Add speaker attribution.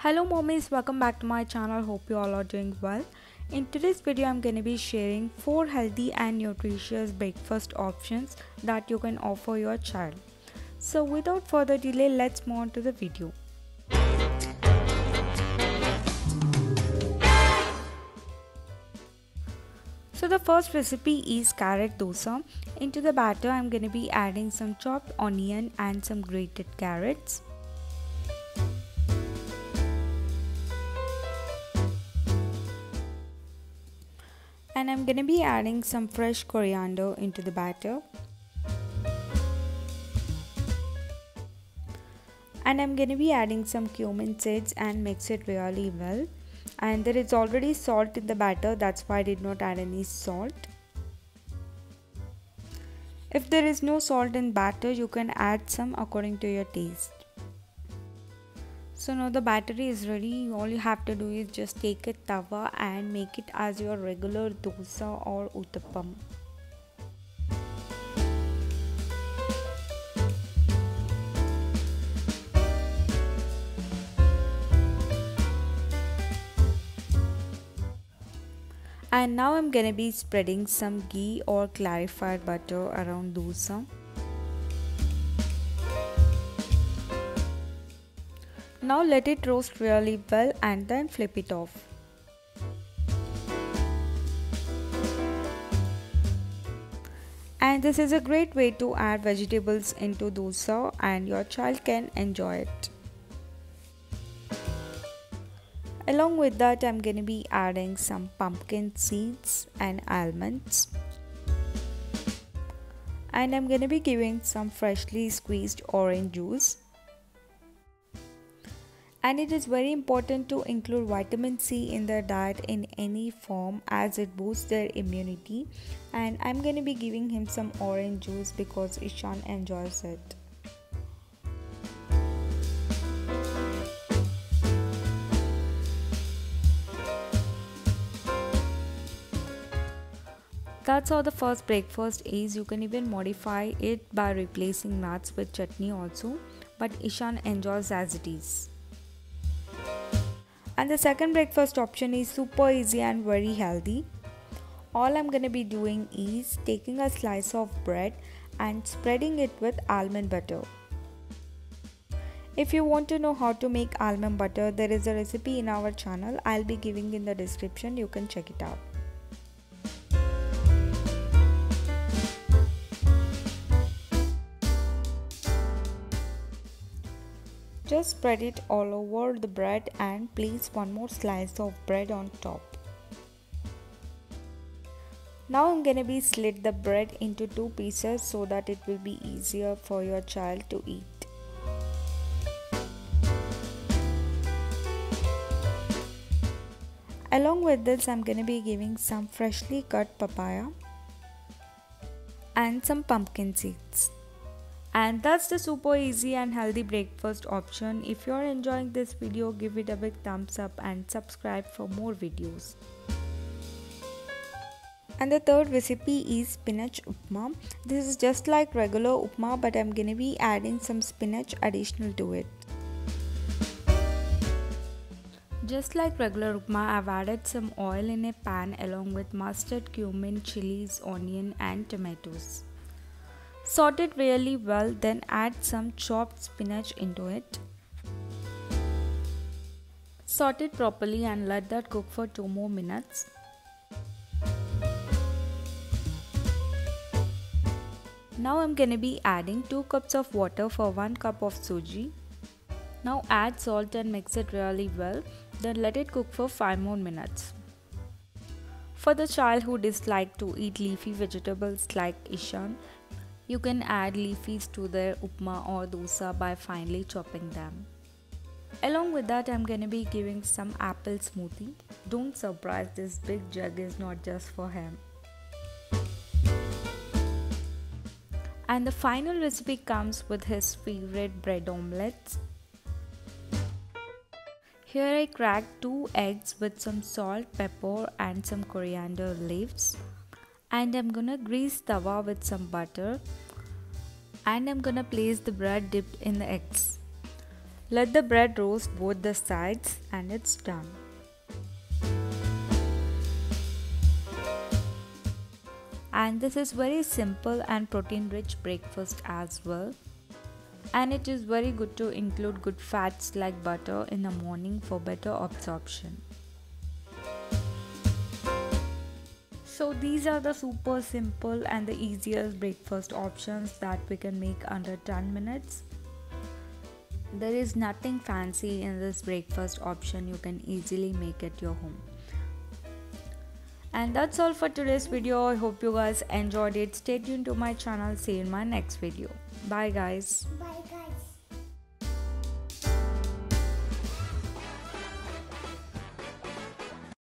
Speaker 1: Hello mommies, welcome back to my channel. Hope you all are doing well. In today's video I'm going to be sharing 4 healthy and nutritious breakfast options that you can offer your child. So without further delay, let's move on to the video. So the first recipe is carrot dosa. Into the batter I'm going to be adding some chopped onion and some grated carrots. And I'm going to be adding some fresh coriander into the batter. And I'm going to be adding some cumin seeds and mix it really well. And there is already salt in the batter, that's why I did not add any salt. If there is no salt in batter, you can add some according to your taste. So now the batter is ready. All you have to do is just take a tawa and make it as your regular dosa or uttappam. And now I'm gonna be spreading some ghee or clarified butter around dosa. Now let it roast really well and then flip it off. And this is a great way to add vegetables into dosa and your child can enjoy it. Along with that, I'm going to be adding some pumpkin seeds and almonds. And I'm going to be giving some freshly squeezed orange juice. And it is very important to include vitamin C in their diet in any form as it boosts their immunity. And I'm going to be giving him some orange juice because Ishan enjoys it. That's how the first breakfast is. You can even modify it by replacing nuts with chutney also, but Ishan enjoys as it is. And the second breakfast option is super easy and very healthy. All I'm going to be doing is taking a slice of bread and spreading it with almond butter. If you want to know how to make almond butter, there is a recipe in our channel. I'll be giving in the description. You can check it out. Just spread it all over the bread and place one more slice of bread on top. Now I'm going to be slit the bread into 2 pieces so that it will be easier for your child to eat. Along with this, I'm going to be giving some freshly cut papaya and some pumpkin seeds. And that's the super easy and healthy breakfast option. If you're enjoying this video, give it a big thumbs up and subscribe for more videos. And the third recipe is spinach upma. This is just like regular upma, but I'm gonna be adding some spinach additional to it. Just like regular upma, I've added some oil in a pan along with mustard, cumin, chilies, onion and tomatoes. Saute it really well, then add some chopped spinach into it. Saute it properly and let that cook for 2 more minutes. Now I'm gonna be adding 2 cups of water for 1 cup of suji. Now add salt and mix it really well, then let it cook for 5 more minutes. For the child who dislikes to eat leafy vegetables like Ishan, you can add leafies to their upma or dosa by finely chopping them. Along with that, I'm going to be giving some apple smoothie. Don't surprise, this big jug is not just for him. And the final recipe comes with his favorite bread omelets. Here I cracked 2 eggs with some salt, pepper and some coriander leaves. And I'm gonna grease tawa with some butter and I'm gonna place the bread dipped in the eggs. Let the bread roast both the sides and it's done. And this is very simple and protein rich breakfast as well. And it is very good to include good fats like butter in the morning for better absorption. So these are the super simple and the easiest breakfast options that we can make under 10 minutes. There is nothing fancy in this breakfast option, you can easily make at your home. And that's all for today's video. I hope you guys enjoyed it. Stay tuned to my channel. See you in my next video. Bye guys.
Speaker 2: Bye guys.